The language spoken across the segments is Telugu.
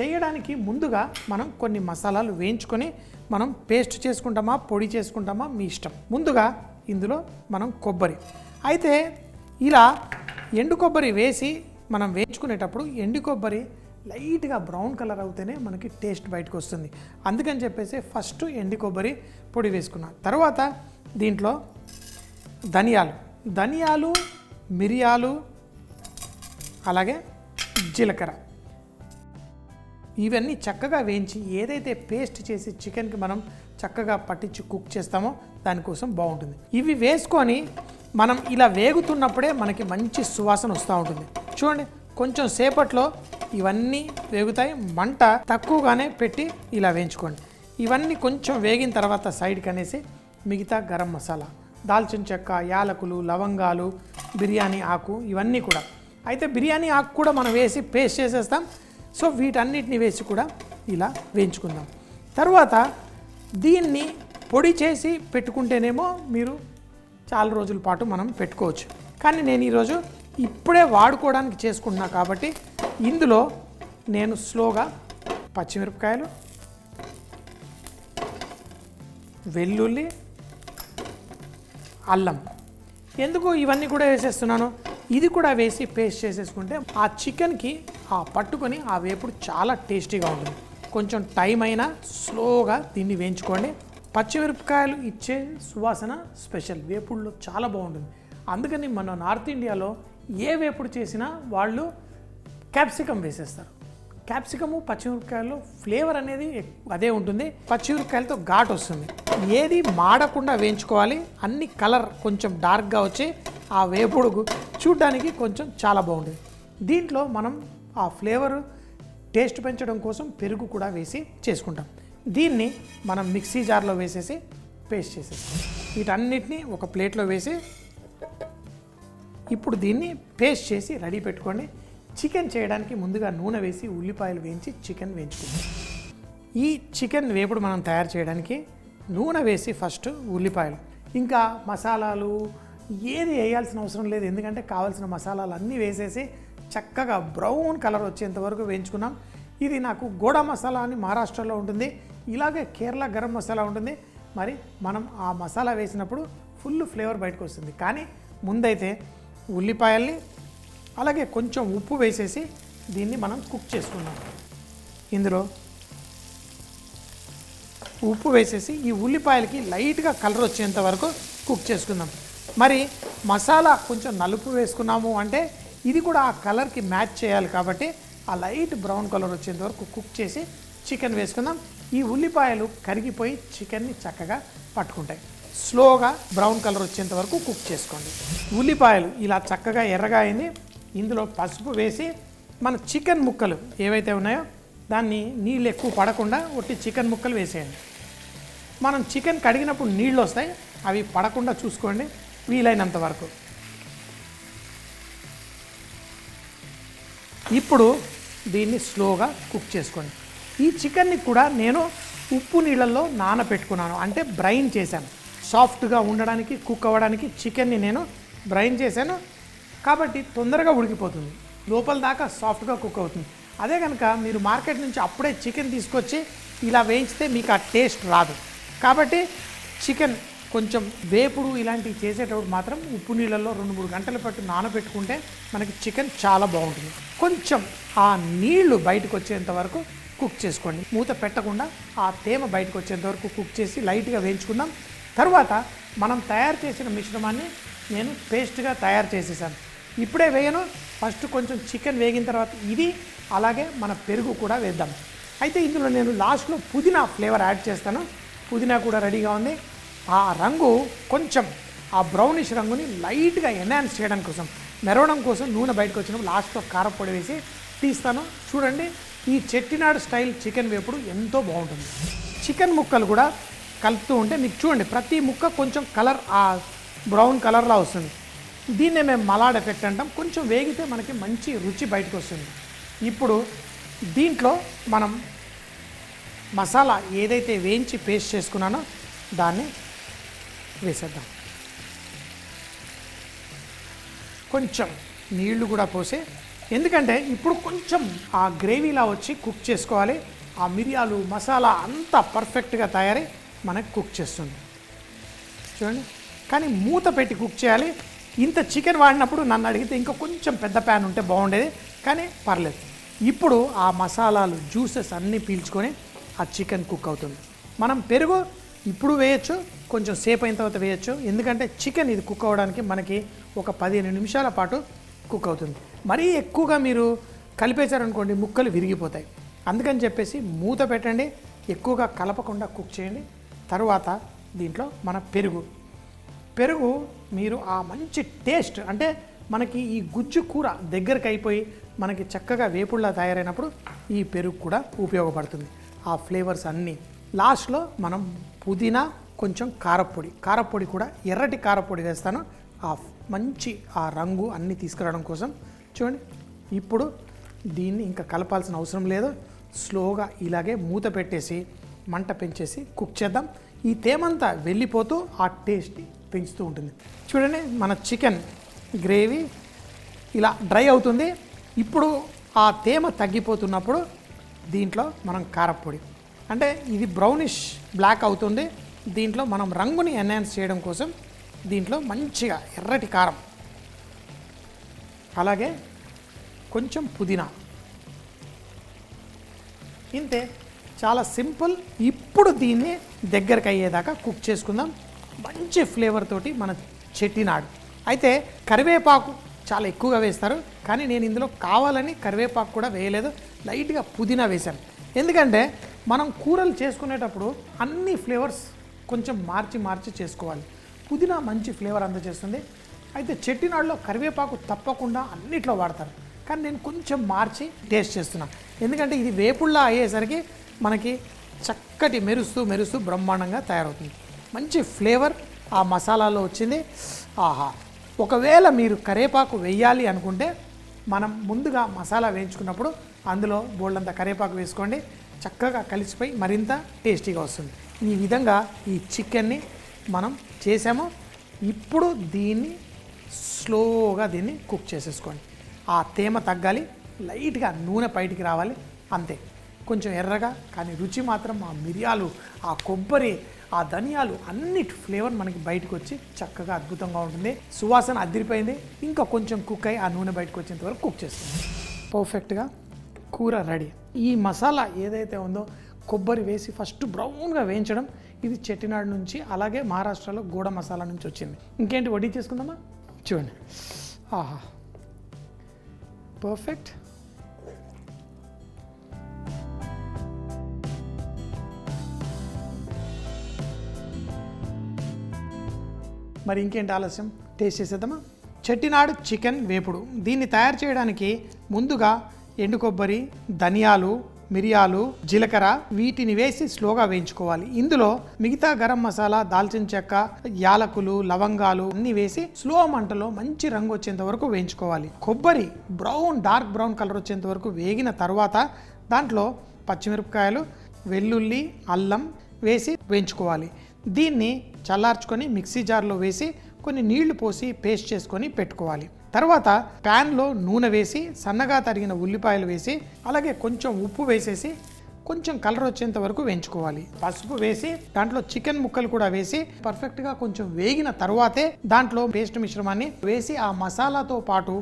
చేయడానికి ముందుగా మనం కొన్ని మసాలాలు వేయించుకొని మనం పేస్ట్ చేసుకుంటామా పొడి చేసుకుంటామా మీ ఇష్టం. ముందుగా ఇందులో మనం కొబ్బరి, అయితే ఇలా ఎండు కొబ్బరి వేసి మనం వేయించుకునేటప్పుడు ఎండు కొబ్బరి లైట్గా బ్రౌన్ కలర్ అవుతేనే మనకి టేస్ట్ బయటకు వస్తుంది. అందుకని చెప్పేసి ఫస్ట్ ఎండు కొబ్బరి పొడి వేసుకున్నాను. తర్వాత దీంట్లో ధనియాలు, మిరియాలు, అలాగే జీలకర్ర ఇవన్నీ చక్కగా వేయించి ఏదైతే పేస్ట్ చేసి చికెన్కి మనం చక్కగా పట్టించి కుక్ చేస్తామో దానికోసం బాగుంటుంది. ఇవి వేసుకొని మనం ఇలా వేగుతున్నప్పుడే మనకి మంచి సువాసన వస్తూ ఉంటుంది. చూడండి, కొంచెం సేపట్లో ఇవన్నీ వేగుతాయి. మంట తక్కువగానే పెట్టి ఇలా వేయించుకోండి. ఇవన్నీ కొంచెం వేగిన తర్వాత సైడ్కి అనేసి మిగతా గరం మసాలా, దాల్చిన చెక్క, యాలకులు, లవంగాలు, బిర్యానీ ఆకు ఇవన్నీ కూడా, అయితే బిర్యానీ ఆకు కూడా మనం వేసి పేస్ట్ చేసేస్తాం. సో వీటన్నిటిని వేసి కూడా ఇలా వేయించుకుందాం. తర్వాత దీన్ని పొడి చేసి పెట్టుకుంటేనేమో మీరు చాలా రోజుల పాటు మనం పెట్టుకోవచ్చు. కానీ నేను ఈరోజు ఇప్పుడే వాడుకోవడానికి చేసుకుంటున్నా కాబట్టి ఇందులో నేను స్లోగా పచ్చిమిరపకాయలు, వెల్లుల్లి, అల్లం, ఎందుకు ఇవన్నీ కూడా వేసేస్తున్నాను, ఇది కూడా వేసి పేస్ట్ చేసేసుకుంటే ఆ చికెన్కి పట్టుకొని ఆ వేపుడు చాలా టేస్టీగా ఉంటుంది. కొంచెం టైం అయినా స్లోగా దీన్ని వేయించుకోండి. పచ్చిమిరపకాయలు ఇచ్చే సువాసన స్పెషల్, వేపుడులో చాలా బాగుంటుంది. అందుకని మన నార్త్ ఇండియాలో ఏ వేపుడు చేసినా వాళ్ళు క్యాప్సికమ్ వేసేస్తారు. క్యాప్సికము పచ్చిమిరపకాయల్లో ఫ్లేవర్ అనేది అదే ఉంటుంది. పచ్చిమిరపకాయలతో ఘాట్ వస్తుంది. ఏది మాడకుండా వేయించుకోవాలి. అన్ని కలర్ కొంచెం డార్క్గా వచ్చి ఆ వేపుడుకు చూడ్డానికి కొంచెం చాలా బాగుంటుంది. దీంట్లో మనం ఆ ఫ్లేవర్ టేస్ట్ పెంచడం కోసం పెరుగు కూడా వేసి చేసుకుంటాం. దీన్ని మనం మిక్సీ జార్లో వేసేసి పేస్ట్ చేసేస్తాం. వీటన్నిటిని ఒక ప్లేట్లో వేసి ఇప్పుడు దీన్ని పేస్ట్ చేసి రెడీ పెట్టుకోండి. చికెన్ చేయడానికి ముందుగా నూనె వేసి ఉల్లిపాయలు వేయించి చికెన్ వేయించుకుంటాం. ఈ చికెన్ వేపుడు మనం తయారు చేయడానికి నూనె వేసి ఫస్ట్ ఉల్లిపాయలు, ఇంకా మసాలాలు ఏది వేయాల్సిన అవసరం లేదు. ఎందుకంటే కావాల్సిన మసాలాలు అన్నీ వేసేసి చక్కగా బ్రౌన్ కలర్ వచ్చేంత వరకు వేయించుకున్నాం. ఇది నాకు గోడా మసాలా అని మహారాష్ట్రలో ఉంటుంది, ఇలాగే కేరళ గరం మసాలా ఉంటుంది. మరి మనం ఆ మసాలా వేసినప్పుడు ఫుల్ ఫ్లేవర్ బయటకు వస్తుంది. కానీ ముందైతే ఉల్లిపాయల్ని అలాగే కొంచెం ఉప్పు వేసేసి దీన్ని మనం కుక్ చేసుకున్నాం. ఇందులో ఉప్పు వేసేసి ఈ ఉల్లిపాయలకి లైట్గా కలర్ వచ్చేంత వరకు కుక్ చేసుకుందాం. మరి మసాలా కొంచెం నలుపు వేసుకున్నాము అంటే ఇది కూడా ఆ కలర్కి మ్యాచ్ చేయాలి కాబట్టి ఆ లైట్ బ్రౌన్ కలర్ వచ్చేంత వరకు కుక్ చేసి చికెన్ వేసుకుందాం. ఈ ఉల్లిపాయలు కరిగిపోయి చికెన్ని చక్కగా పట్టుకుంటాయి. స్లోగా బ్రౌన్ కలర్ వచ్చేంత వరకు కుక్ చేసుకోండి. ఉల్లిపాయలు ఇలా చక్కగా ఎర్రగా అయింది. ఇందులో పసుపు వేసి మన చికెన్ ముక్కలు ఏవైతే ఉన్నాయో దాన్ని నీళ్ళు ఎక్కువ పడకుండా ఒట్టి చికెన్ ముక్కలు వేసేయండి. మనం చికెన్ కడిగినప్పుడు నీళ్ళు వస్తాయి, అవి పడకుండా చూసుకోండి వీలైనంత వరకు. ఇప్పుడు దీన్ని స్లోగా కుక్ చేసుకోండి. ఈ చికెన్ని కూడా నేను ఉప్పు నీళ్ళల్లో నానబెట్టుకున్నాను, అంటే బ్రైన్ చేశాను. సాఫ్ట్గా ఉండడానికి కుక్ అవ్వడానికి చికెన్ని నేను బ్రైన్ చేశాను కాబట్టి తొందరగా ఉడికిపోతుంది, లోపల దాకా సాఫ్ట్గా కుక్ అవుతుంది. అదే కనుక మీరు మార్కెట్ నుంచి అప్పుడే చికెన్ తీసుకొచ్చి ఇలా వేయించితే మీకు ఆ టేస్ట్ రాదు. కాబట్టి చికెన్ కొంచెం వేపుడు ఇలాంటివి చేసేటప్పుడు మాత్రం ఉప్పు నీళ్ళల్లో 2-3 గంటల పాటు నానబెట్టుకుంటే మనకి చికెన్ చాలా బాగుంటుంది. కొంచెం ఆ నీళ్లు బయటకు వచ్చేంత వరకు కుక్ చేసుకోండి. మూత పెట్టకుండా ఆ తేమ బయటకు వచ్చేంత వరకు కుక్ చేసి లైట్గా వేయించుకుందాం. తర్వాత మనం తయారు చేసిన మిశ్రమాన్ని నేను పేస్ట్గా తయారు చేసేసాను. ఇప్పుడే వేయను, ఫస్ట్ కొంచెం చికెన్ వేగిన తర్వాత ఇది అలాగే మన పెరుగు కూడా వేద్దాం. అయితే ఇందులో నేను లాస్ట్లో పుదీనా ఫ్లేవర్ యాడ్ చేస్తాను. పుదీనా కూడా రెడీగా ఉంది. ఆ రంగు కొంచెం ఆ బ్రౌనిష్ రంగుని లైట్గా ఎన్హాన్స్ చేయడం కోసం, మెరవడం కోసం నూనె బయటకు వచ్చినప్పుడు లాస్ట్లో కారపొడి వేసి తీస్తాను. చూడండి, ఈ చెట్టినాడు స్టైల్ చికెన్ వేపుడు ఎంతో బాగుంటుంది. చికెన్ ముక్కలు కూడా కలుపుతూ ఉంటే మీకు చూడండి ప్రతి ముక్క కొంచెం కలర్ ఆ బ్రౌన్ కలర్లా వస్తుంది. దీన్నే మేము మలాడ్ ఎఫెక్ట్ అంటాం. కొంచెం వేగితే మనకి మంచి రుచి బయటకు వస్తుంది. ఇప్పుడు దీంట్లో మనం మసాలా ఏదైతే వేయించి పేస్ట్ చేసుకున్నానో దాన్ని వేసేద్దాం. కొంచెం నీళ్లు కూడా పోసి ఎందుకంటే ఇప్పుడు కొంచెం ఆ గ్రేవీలా వచ్చి కుక్ చేసుకోవాలి. ఆ మిరియాలు మసాలా అంతా పర్ఫెక్ట్గా తయారై మనకు కుక్ చేస్తుంది. చూడండి, కానీ మూత పెట్టి కుక్ చేయాలి. ఇంత చికెన్ వాడినప్పుడు నన్ను అడిగితే ఇంకా కొంచెం పెద్ద ప్యాన్ ఉంటే బాగుండేది, కానీ పర్లేదు. ఇప్పుడు ఆ మసాలాలు జ్యూసెస్ అన్నీ పీల్చుకొని ఆ చికెన్ కుక్ అవుతుంది. మనం పెరుగు ఇప్పుడు వేయచ్చు, కొంచెం సేపు అయిన తర్వాత వేయచ్చు. ఎందుకంటే చికెన్ ఇది కుక్ అవ్వడానికి మనకి ఒక 15 నిమిషాల పాటు కుక్ అవుతుంది. మరీ ఎక్కువగా మీరు కలిపేశారనుకోండి ముక్కలు విరిగిపోతాయి. అందుకని చెప్పేసి మూత పెట్టండి, ఎక్కువగా కలపకుండా కుక్ చేయండి. తర్వాత దీంట్లో మన పెరుగు మీరు ఆ మంచి టేస్ట్ అంటే మనకి ఈ గుజ్జు కూర దగ్గరికి అయిపోయి మనకి చక్కగా వేపుడులా తయారైనప్పుడు ఈ పెరుగు కూడా ఉపయోగపడుతుంది. ఆ ఫ్లేవర్స్ అన్నీ లాస్ట్లో మనం పుదీనా, కొంచెం కారప్పొడి కూడా ఎర్రటి కారప్పొడి వేస్తాను. ఆ మంచి ఆ రంగు అన్నీ తీసుకురావడం కోసం. చూడండి, ఇప్పుడు దీన్ని ఇంకా కలపాల్సిన అవసరం లేదు. స్లోగా ఇలాగే మూత పెట్టేసి మంట పెంచేసి కుక్ చేద్దాం. ఈ తేమంతా వెళ్ళిపోతూ ఆ టేస్ట్ పెంచుతూ ఉంటుంది. చూడండి, మన చికెన్ గ్రేవీ ఇలా డ్రై అవుతుంది. ఇప్పుడు ఆ తేమ తగ్గిపోతున్నప్పుడు దీంట్లో మనం కారప్పొడి అంటే ఇది బ్రౌనిష్ బ్లాక్ అవుతుంది. దీంట్లో మనం రంగుని ఎన్హాన్స్ చేయడం కోసం దీంట్లో మంచిగా ఎర్రటి కారం, అలాగే కొంచెం పుదీనా, ఇంతే, చాలా సింపుల్. ఇప్పుడు దీన్ని దగ్గరకు అయ్యేదాకా కుక్ చేసుకుందాం. మంచి ఫ్లేవర్ తోటి మన చెట్టినాడు. అయితే కరివేపాకు చాలా ఎక్కువగా వేస్తారు, కానీ నేను ఇందులో కావాలని కరివేపాకు కూడా వేయలేదు, లైట్గా పుదీనా వేశాను. ఎందుకంటే మనం కూరలు చేసుకునేటప్పుడు అన్ని ఫ్లేవర్స్ కొంచెం మార్చి చేసుకోవాలి. పుదీనా మంచి ఫ్లేవర్ అందజేస్తుంది. అయితే చెట్టినాడులో కరివేపాకు తప్పకుండా అన్నిట్లో వాడతారు, కానీ నేను కొంచెం మార్చి టేస్ట్ చేస్తున్నాను. ఎందుకంటే ఇది వేపుళ్ళా అయ్యేసరికి మనకి చక్కటి మెరుస్తూ బ్రహ్మాండంగా తయారవుతుంది. మంచి ఫ్లేవర్ ఆ మసాలాలో వచ్చింది. ఆహా, ఒకవేళ మీరు కరివేపాకు వేయాలి అనుకుంటే మనం ముందుగా మసాలా వేయించుకున్నప్పుడు అందులో బోల్డంత కరివేపాకు వేసుకోండి, చక్కగా కలిసిపోయి మరింత టేస్టీగా వస్తుంది. ఈ విధంగా ఈ చికెన్ని మనం చేసాము. ఇప్పుడు దీన్ని స్లోగా దీన్ని కుక్ చేసేసుకోండి. ఆ తేమ తగ్గాలి, లైట్గా నూనె బయటికి రావాలి, అంతే. కొంచెం ఎర్రగా, కానీ రుచి మాత్రం ఆ మిరియాలు, ఆ కొబ్బరి, ఆ ధనియాలు అన్నిటి ఫ్లేవర్ మనకి బయటకు వచ్చి చక్కగా అద్భుతంగా ఉంటుంది. సువాసన అదిరిపోయింది. ఇంకా కొంచెం కుక్ అయ్యి ఆ నూనె బయటకు వచ్చేంత వరకు కుక్ చేస్తుంది. పర్ఫెక్ట్గా కూర రెడీ. ఈ మసాలా ఏదైతే ఉందో కొబ్బరి వేసి ఫస్ట్ బ్రౌన్గా వేయించడం, ఇది చెట్టినాడు నుంచి, అలాగే మహారాష్ట్రలో గూడ మసాలా నుంచి వచ్చింది. ఇంకేంటి వడ్డీ చేసుకుందామా? చూడండి, ఆహా, పర్ఫెక్ట్. మరి ఇంకేంటి ఆలస్యం, టేస్ట్ చేసేద్దామా? చెట్టినాడు చికెన్ వేపుడు. దీన్ని తయారు చేయడానికి ముందుగా ఎండు కొబ్బరి, ధనియాలు, మిరియాలు, జీలకర్ర వీటిని వేసి స్లోగా వేయించుకోవాలి. ఇందులో మిగతా గరం మసాలా, దాల్చిన చెక్క, యాలకులు, లవంగాలు అన్ని వేసి స్లో మంటలో మంచి రంగు వచ్చేంత వరకు వేయించుకోవాలి. కొబ్బరి డార్క్ బ్రౌన్ కలర్ వచ్చేంత వరకు వేగిన తర్వాత దాంట్లో పచ్చిమిరపకాయలు, వెల్లుల్లి, అల్లం వేసి వేయించుకోవాలి. దీన్ని చల్లార్చుకొని మిక్సీ జార్లో వేసి కొన్ని నీళ్లు పోసి పేస్ట్ చేసుకొని పెట్టుకోవాలి. తర్వాత ప్యాన్లో నూనె వేసి సన్నగా తరిగిన ఉల్లిపాయలు వేసి అలాగే కొంచెం ఉప్పు వేసేసి కొంచెం కలర్ వచ్చేంత వరకు వేయించుకోవాలి. పసుపు వేసి దాంట్లో చికెన్ ముక్కలు కూడా వేసి పర్ఫెక్ట్గా కొంచెం వేగిన తర్వాతే దాంట్లో పేస్ట్ మిశ్రమాన్ని వేసి ఆ మసాలాతో పాటు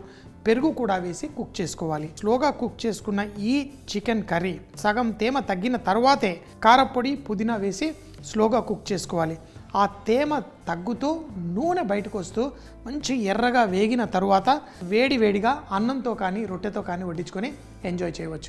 పెరుగు కూడా వేసి కుక్ చేసుకోవాలి. స్లోగా కుక్ చేసుకున్న ఈ చికెన్ కర్రీ సగం తేమ తగ్గిన తర్వాతే కారప్పొడి, పుదీనా వేసి స్లోగా కుక్ చేసుకోవాలి. ఆ తేమ తగ్గుతూ నూనె బయటకు వస్తూ మంచి ఎర్రగా వేగిన తరువాత వేడివేడిగా అన్నంతో కానీ రొట్టెతో కానీ వడ్డించుకొని ఎంజాయ్ చేయవచ్చు.